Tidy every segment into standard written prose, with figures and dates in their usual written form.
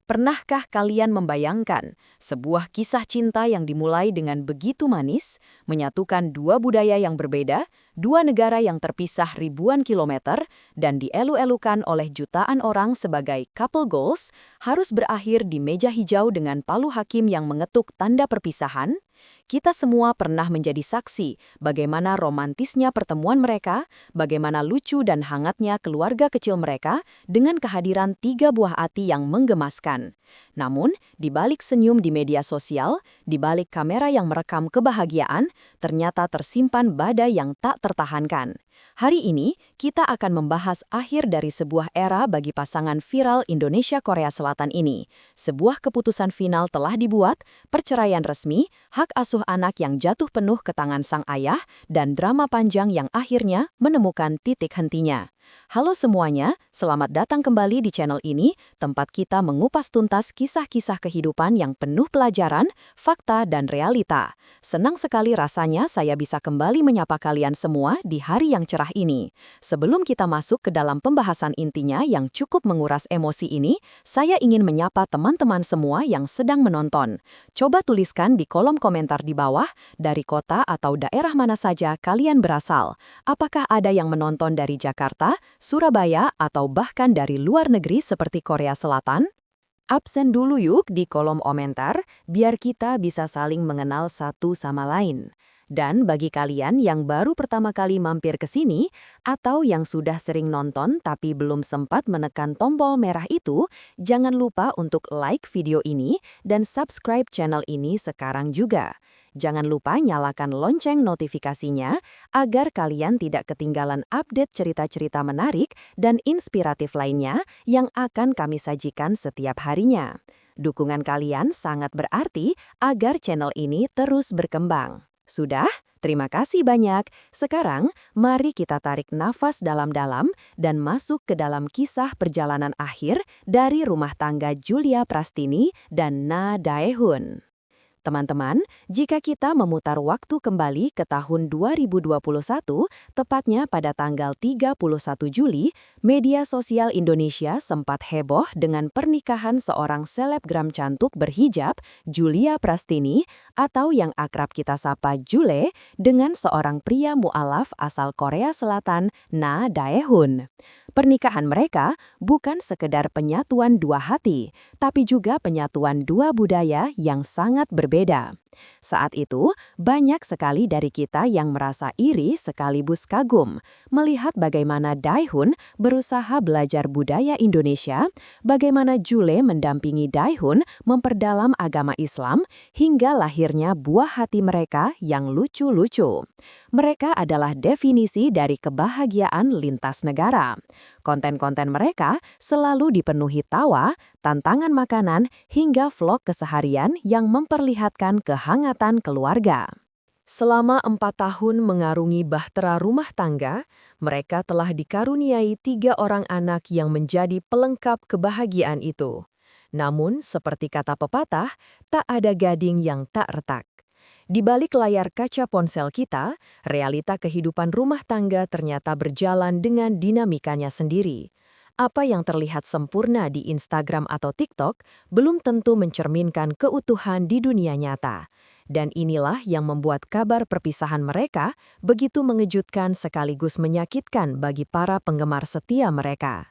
Pernahkah kalian membayangkan sebuah kisah cinta yang dimulai dengan begitu manis, menyatukan dua budaya yang berbeda, dua negara yang terpisah ribuan kilometer, dan dielu-elukan oleh jutaan orang sebagai couple goals, harus berakhir di meja hijau dengan palu hakim yang mengetuk tanda perpisahan? Kita semua pernah menjadi saksi bagaimana romantisnya pertemuan mereka, bagaimana lucu dan hangatnya keluarga kecil mereka dengan kehadiran 3 buah hati yang menggemaskan. Namun, di balik senyum di media sosial, di balik kamera yang merekam kebahagiaan, ternyata tersimpan badai yang tak tertahankan. Hari ini, kita akan membahas akhir dari sebuah era bagi pasangan viral Indonesia-Korea Selatan ini. Sebuah keputusan final telah dibuat, perceraian resmi, hak asuh anak yang jatuh penuh ke tangan sang ayah, dan drama panjang yang akhirnya menemukan titik hentinya. Halo semuanya, selamat datang kembali di channel ini, tempat kita mengupas tuntas kisah-kisah kehidupan yang penuh pelajaran, fakta, dan realita. Senang sekali rasanya saya bisa kembali menyapa kalian semua di hari yang cerah ini. Sebelum kita masuk ke dalam pembahasan intinya yang cukup menguras emosi ini, saya ingin menyapa teman-teman semua yang sedang menonton. Coba tuliskan di kolom komentar di bawah, dari kota atau daerah mana saja kalian berasal. Apakah ada yang menonton dari Jakarta, Surabaya, atau bahkan dari luar negeri seperti Korea Selatan? Absen dulu yuk di kolom komentar, biar kita bisa saling mengenal satu sama lain. Dan bagi kalian yang baru pertama kali mampir ke sini, atau yang sudah sering nonton tapi belum sempat menekan tombol merah itu, jangan lupa untuk like video ini dan subscribe channel ini sekarang juga. Jangan lupa nyalakan lonceng notifikasinya agar kalian tidak ketinggalan update cerita-cerita menarik dan inspiratif lainnya yang akan kami sajikan setiap harinya. Dukungan kalian sangat berarti agar channel ini terus berkembang. Sudah? Terima kasih banyak. Sekarang, mari kita tarik nafas dalam-dalam dan masuk ke dalam kisah perjalanan akhir dari rumah tangga Julia Prastini dan Na Dae-hoon. Teman-teman, jika kita memutar waktu kembali ke tahun 2021, tepatnya pada tanggal 31 Juli, media sosial Indonesia sempat heboh dengan pernikahan seorang selebgram cantik berhijab, Julia Prastini, atau yang akrab kita sapa Jule, dengan seorang pria mualaf asal Korea Selatan, Na Dae-hoon. Pernikahan mereka bukan sekedar penyatuan dua hati, tapi juga penyatuan dua budaya yang sangat berbeda. Saat itu, banyak sekali dari kita yang merasa iri sekaligus kagum, melihat bagaimana Dae-hoon berusaha belajar budaya Indonesia, bagaimana Jule mendampingi Dae-hoon memperdalam agama Islam, hingga lahirnya buah hati mereka yang lucu-lucu. Mereka adalah definisi dari kebahagiaan lintas negara. Konten-konten mereka selalu dipenuhi tawa, tantangan makanan, hingga vlog keseharian yang memperlihatkan kehangatan keluarga. Selama 4 tahun mengarungi bahtera rumah tangga, mereka telah dikaruniai 3 orang anak yang menjadi pelengkap kebahagiaan itu. Namun, seperti kata pepatah, tak ada gading yang tak retak. Di balik layar kaca ponsel kita, realita kehidupan rumah tangga ternyata berjalan dengan dinamikanya sendiri. Apa yang terlihat sempurna di Instagram atau TikTok belum tentu mencerminkan keutuhan di dunia nyata. Dan inilah yang membuat kabar perpisahan mereka begitu mengejutkan sekaligus menyakitkan bagi para penggemar setia mereka.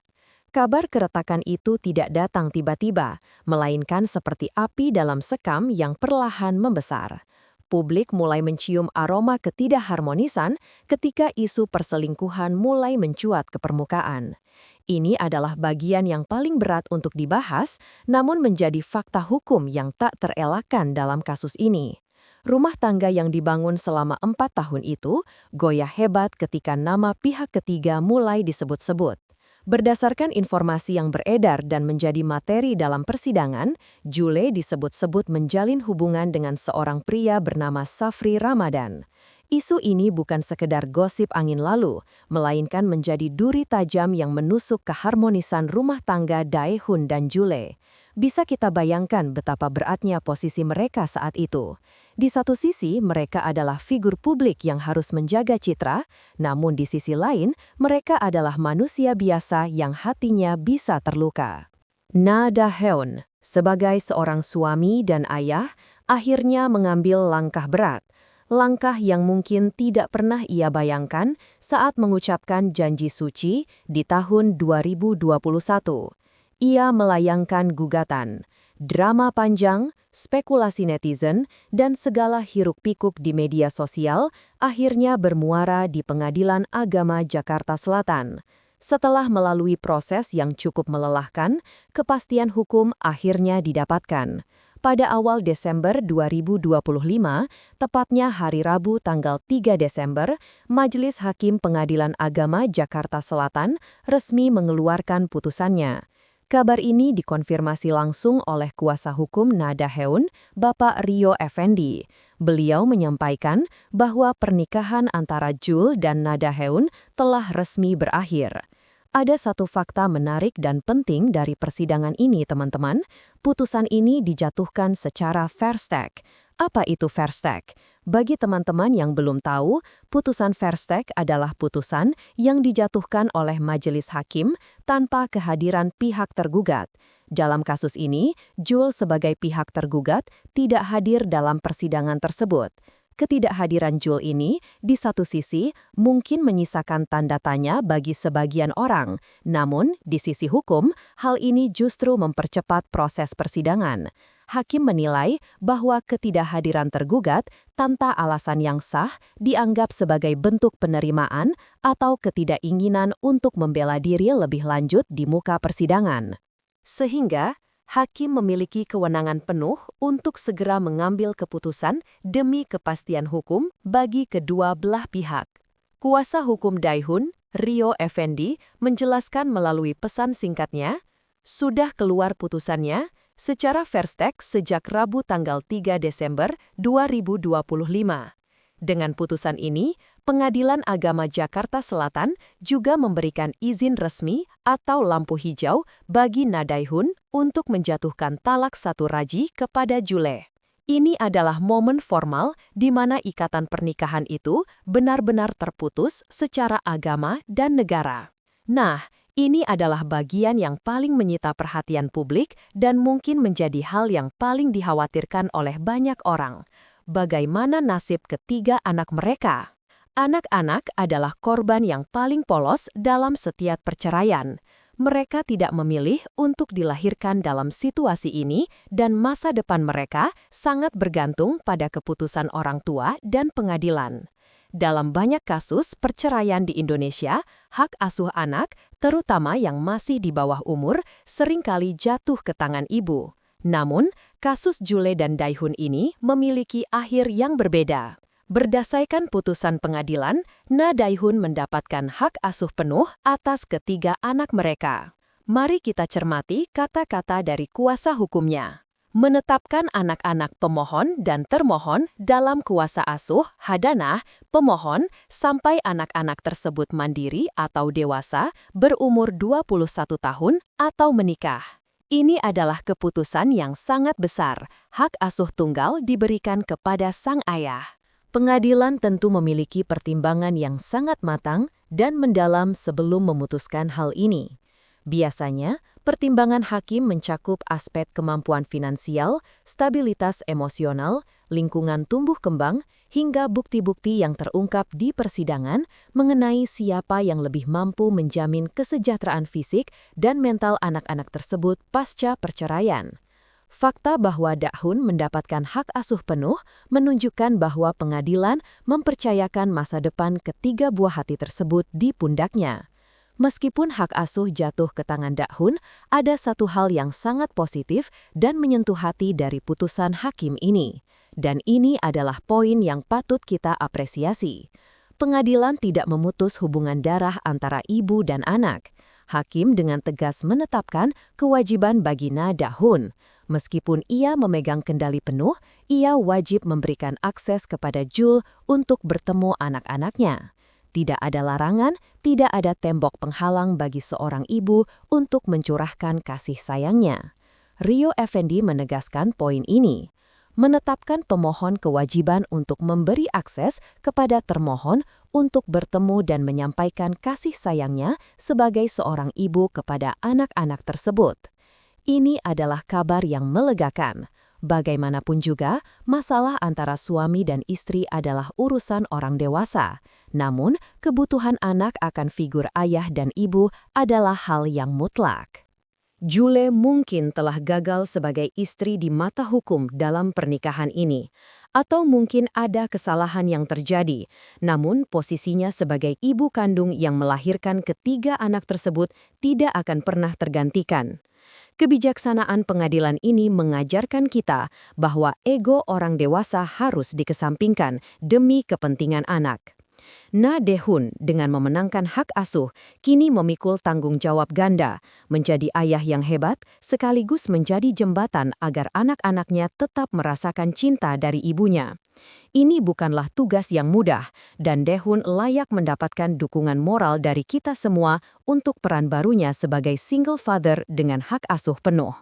Kabar keretakan itu tidak datang tiba-tiba, melainkan seperti api dalam sekam yang perlahan membesar. Publik mulai mencium aroma ketidakharmonisan ketika isu perselingkuhan mulai mencuat ke permukaan. Ini adalah bagian yang paling berat untuk dibahas, namun menjadi fakta hukum yang tak terelakkan dalam kasus ini. Rumah tangga yang dibangun selama 4 tahun itu goyah hebat ketika nama pihak ketiga mulai disebut-sebut. Berdasarkan informasi yang beredar dan menjadi materi dalam persidangan, Jule disebut-sebut menjalin hubungan dengan seorang pria bernama Safri Ramadan. Isu ini bukan sekedar gosip angin lalu, melainkan menjadi duri tajam yang menusuk keharmonisan rumah tangga Dae-hoon dan Jule. Bisa kita bayangkan betapa beratnya posisi mereka saat itu. Di satu sisi, mereka adalah figur publik yang harus menjaga citra, namun di sisi lain, mereka adalah manusia biasa yang hatinya bisa terluka. Na Dae-hoon, Sebagai seorang suami dan ayah, akhirnya mengambil langkah berat. Langkah yang mungkin tidak pernah ia bayangkan saat mengucapkan janji suci di tahun 2021. Ia melayangkan gugatan. Drama panjang, spekulasi netizen, dan segala hiruk-pikuk di media sosial akhirnya bermuara di Pengadilan Agama Jakarta Selatan. Setelah melalui proses yang cukup melelahkan, kepastian hukum akhirnya didapatkan. Pada awal Desember 2025, tepatnya hari Rabu tanggal 3 Desember, Majelis Hakim Pengadilan Agama Jakarta Selatan resmi mengeluarkan putusannya. Kabar ini dikonfirmasi langsung oleh kuasa hukum Nadaheun, Bapak Rio Effendi. Beliau menyampaikan bahwa pernikahan antara Jul dan Nadaheun telah resmi berakhir. Ada satu fakta menarik dan penting dari persidangan ini, teman-teman. Putusan ini dijatuhkan secara fair stake. Apa itu fair stake? Bagi teman-teman yang belum tahu, putusan fair stake adalah putusan yang dijatuhkan oleh majelis hakim tanpa kehadiran pihak tergugat. Dalam kasus ini, Jul sebagai pihak tergugat tidak hadir dalam persidangan tersebut. Ketidakhadiran Jul ini, di satu sisi, mungkin menyisakan tanda tanya bagi sebagian orang. Namun, di sisi hukum, hal ini justru mempercepat proses persidangan. Hakim menilai bahwa ketidakhadiran tergugat tanpa alasan yang sah dianggap sebagai bentuk penerimaan atau ketidakinginan untuk membela diri lebih lanjut di muka persidangan. Sehingga, hakim memiliki kewenangan penuh untuk segera mengambil keputusan demi kepastian hukum bagi kedua belah pihak. Kuasa hukum Daihun, Rio Effendi, menjelaskan melalui pesan singkatnya, sudah keluar putusannya secara fair stake sejak Rabu tanggal 3 Desember 2025. Dengan putusan ini, Pengadilan Agama Jakarta Selatan juga memberikan izin resmi atau lampu hijau bagi Nadaihun untuk menjatuhkan talak satu raji kepada Jule. Ini adalah momen formal di mana ikatan pernikahan itu benar-benar terputus secara agama dan negara. Nah, ini adalah bagian yang paling menyita perhatian publik dan mungkin menjadi hal yang paling dikhawatirkan oleh banyak orang. Bagaimana nasib ketiga anak mereka? Anak-anak adalah korban yang paling polos dalam setiap perceraian. Mereka tidak memilih untuk dilahirkan dalam situasi ini dan masa depan mereka sangat bergantung pada keputusan orang tua dan pengadilan. Dalam banyak kasus perceraian di Indonesia, hak asuh anak, terutama yang masih di bawah umur, seringkali jatuh ke tangan ibu. Namun, kasus Jule dan Daihun ini memiliki akhir yang berbeda. Berdasarkan putusan pengadilan, Nadaihun mendapatkan hak asuh penuh atas ketiga anak mereka. Mari kita cermati kata-kata dari kuasa hukumnya. Menetapkan anak-anak pemohon dan termohon dalam kuasa asuh, hadanah, pemohon, sampai anak-anak tersebut mandiri atau dewasa berumur 21 tahun atau menikah. Ini adalah keputusan yang sangat besar. Hak asuh tunggal diberikan kepada sang ayah. Pengadilan tentu memiliki pertimbangan yang sangat matang dan mendalam sebelum memutuskan hal ini. Biasanya, pertimbangan hakim mencakup aspek kemampuan finansial, stabilitas emosional, lingkungan tumbuh kembang, hingga bukti-bukti yang terungkap di persidangan mengenai siapa yang lebih mampu menjamin kesejahteraan fisik dan mental anak-anak tersebut pasca perceraian. Fakta bahwa Daihun mendapatkan hak asuh penuh menunjukkan bahwa pengadilan mempercayakan masa depan ketiga buah hati tersebut di pundaknya. Meskipun hak asuh jatuh ke tangan Daihun, ada satu hal yang sangat positif dan menyentuh hati dari putusan hakim ini. Dan ini adalah poin yang patut kita apresiasi. Pengadilan tidak memutus hubungan darah antara ibu dan anak. Hakim dengan tegas menetapkan kewajiban bagi Nadaihun. Meskipun ia memegang kendali penuh, ia wajib memberikan akses kepada Jul untuk bertemu anak-anaknya. Tidak ada larangan, tidak ada tembok penghalang bagi seorang ibu untuk mencurahkan kasih sayangnya. Rio Effendi menegaskan poin ini. Menetapkan pemohon kewajiban untuk memberi akses kepada termohon untuk bertemu dan menyampaikan kasih sayangnya sebagai seorang ibu kepada anak-anak tersebut. Ini adalah kabar yang melegakan. Bagaimanapun juga, masalah antara suami dan istri adalah urusan orang dewasa. Namun, kebutuhan anak akan figur ayah dan ibu adalah hal yang mutlak. Jule mungkin telah gagal sebagai istri di mata hukum dalam pernikahan ini, atau mungkin ada kesalahan yang terjadi, namun posisinya sebagai ibu kandung yang melahirkan ketiga anak tersebut tidak akan pernah tergantikan. Kebijaksanaan pengadilan ini mengajarkan kita bahwa ego orang dewasa harus dikesampingkan demi kepentingan anak. Na Dae-hoon dengan memenangkan hak asuh kini memikul tanggung jawab ganda, menjadi ayah yang hebat sekaligus menjadi jembatan agar anak-anaknya tetap merasakan cinta dari ibunya. Ini bukanlah tugas yang mudah, dan Dae-hoon layak mendapatkan dukungan moral dari kita semua untuk peran barunya sebagai single father dengan hak asuh penuh.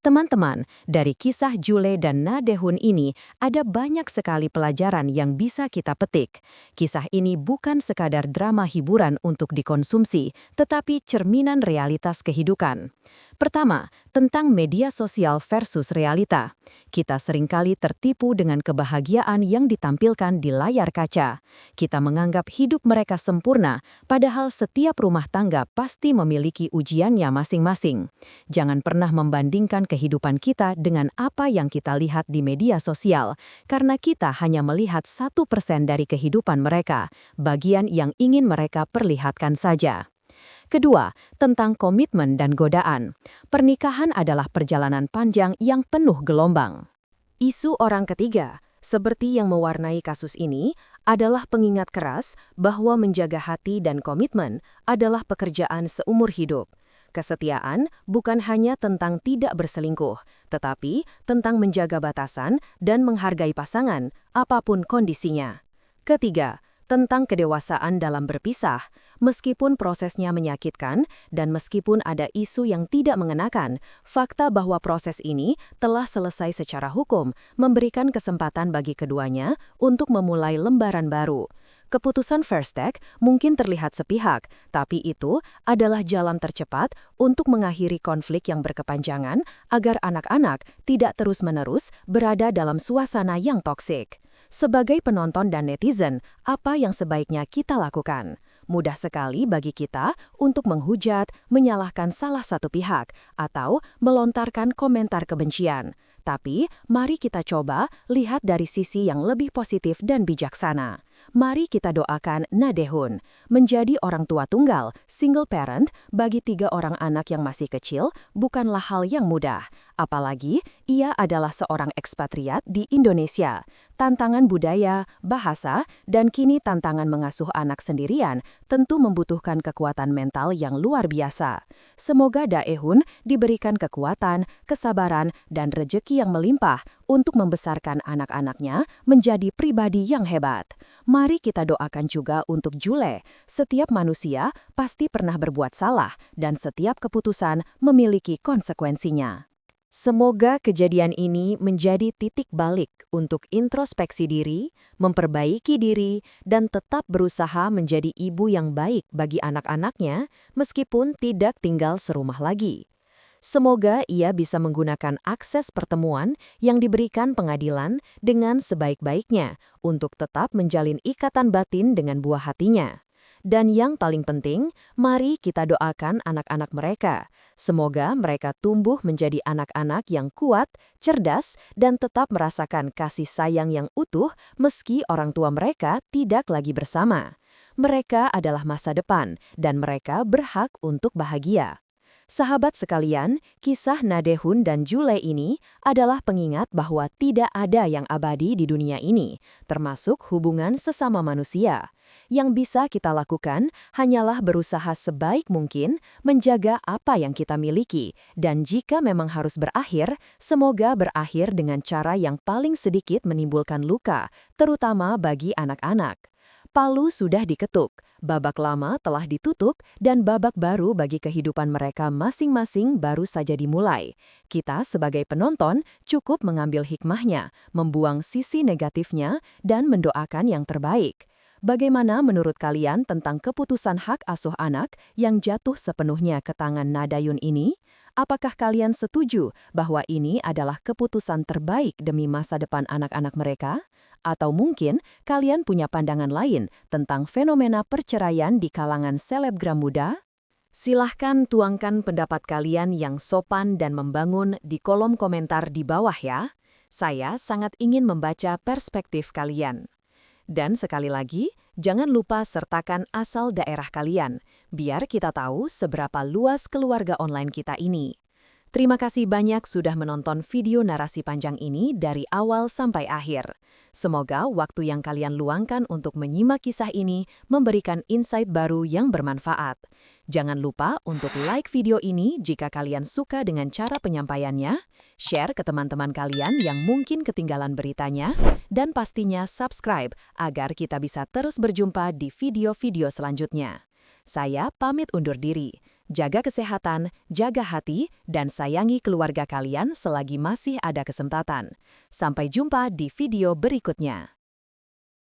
Teman-teman, dari kisah Jule dan Na Dae-hoon ini ada banyak sekali pelajaran yang bisa kita petik. Kisah ini bukan sekadar drama hiburan untuk dikonsumsi, tetapi cerminan realitas kehidupan. Pertama, tentang media sosial versus realita. Kita seringkali tertipu dengan kebahagiaan yang ditampilkan di layar kaca. Kita menganggap hidup mereka sempurna, padahal setiap rumah tangga pasti memiliki ujiannya masing-masing. Jangan pernah membandingkan kehidupan kita dengan apa yang kita lihat di media sosial, karena kita hanya melihat 1% dari kehidupan mereka, bagian yang ingin mereka perlihatkan saja. Kedua, tentang komitmen dan godaan. Pernikahan adalah perjalanan panjang yang penuh gelombang. Isu orang ketiga, seperti yang mewarnai kasus ini, adalah pengingat keras bahwa menjaga hati dan komitmen adalah pekerjaan seumur hidup. Kesetiaan bukan hanya tentang tidak berselingkuh, tetapi tentang menjaga batasan dan menghargai pasangan, apapun kondisinya. Ketiga, tentang kedewasaan dalam berpisah, meskipun prosesnya menyakitkan dan meskipun ada isu yang tidak mengenakan, fakta bahwa proses ini telah selesai secara hukum memberikan kesempatan bagi keduanya untuk memulai lembaran baru. Keputusan First Take mungkin terlihat sepihak, tapi itu adalah jalan tercepat untuk mengakhiri konflik yang berkepanjangan agar anak-anak tidak terus-menerus berada dalam suasana yang toksik. Sebagai penonton dan netizen, apa yang sebaiknya kita lakukan? Mudah sekali bagi kita untuk menghujat, menyalahkan salah satu pihak, atau melontarkan komentar kebencian. Tapi, mari kita coba lihat dari sisi yang lebih positif dan bijaksana. Mari kita doakan Na Dae-hoon menjadi orang tua tunggal, single parent, bagi 3 orang anak yang masih kecil, bukanlah hal yang mudah. Apalagi, ia adalah seorang ekspatriat di Indonesia. Tantangan budaya, bahasa, dan kini tantangan mengasuh anak sendirian tentu membutuhkan kekuatan mental yang luar biasa. Semoga Dae-hoon diberikan kekuatan, kesabaran, dan rejeki yang melimpah untuk membesarkan anak-anaknya menjadi pribadi yang hebat. Mari kita doakan juga untuk Jule. Setiap manusia pasti pernah berbuat salah dan setiap keputusan memiliki konsekuensinya. Semoga kejadian ini menjadi titik balik untuk introspeksi diri, memperbaiki diri, dan tetap berusaha menjadi ibu yang baik bagi anak-anaknya meskipun tidak tinggal serumah lagi. Semoga ia bisa menggunakan akses pertemuan yang diberikan pengadilan dengan sebaik-baiknya untuk tetap menjalin ikatan batin dengan buah hatinya. Dan yang paling penting, mari kita doakan anak-anak mereka. Semoga mereka tumbuh menjadi anak-anak yang kuat, cerdas, dan tetap merasakan kasih sayang yang utuh meski orang tua mereka tidak lagi bersama. Mereka adalah masa depan, dan mereka berhak untuk bahagia. Sahabat sekalian, kisah Na Dae-hoon dan Jule ini adalah pengingat bahwa tidak ada yang abadi di dunia ini, termasuk hubungan sesama manusia. Yang bisa kita lakukan hanyalah berusaha sebaik mungkin menjaga apa yang kita miliki, dan jika memang harus berakhir, semoga berakhir dengan cara yang paling sedikit menimbulkan luka, terutama bagi anak-anak. Palu sudah diketuk, babak lama telah ditutup, dan babak baru bagi kehidupan mereka masing-masing baru saja dimulai. Kita sebagai penonton cukup mengambil hikmahnya, membuang sisi negatifnya, dan mendoakan yang terbaik. Bagaimana menurut kalian tentang keputusan hak asuh anak yang jatuh sepenuhnya ke tangan Na Dae-hoon ini? Apakah kalian setuju bahwa ini adalah keputusan terbaik demi masa depan anak-anak mereka? Atau mungkin kalian punya pandangan lain tentang fenomena perceraian di kalangan selebgram muda? Silahkan tuangkan pendapat kalian yang sopan dan membangun di kolom komentar di bawah ya. Saya sangat ingin membaca perspektif kalian. Dan sekali lagi, jangan lupa sertakan asal daerah kalian, biar kita tahu seberapa luas keluarga online kita ini. Terima kasih banyak sudah menonton video narasi panjang ini dari awal sampai akhir. Semoga waktu yang kalian luangkan untuk menyimak kisah ini memberikan insight baru yang bermanfaat. Jangan lupa untuk like video ini jika kalian suka dengan cara penyampaiannya, share ke teman-teman kalian yang mungkin ketinggalan beritanya, dan pastinya subscribe agar kita bisa terus berjumpa di video-video selanjutnya. Saya pamit undur diri. Jaga kesehatan, jaga hati, dan sayangi keluarga kalian selagi masih ada kesempatan. Sampai jumpa di video berikutnya.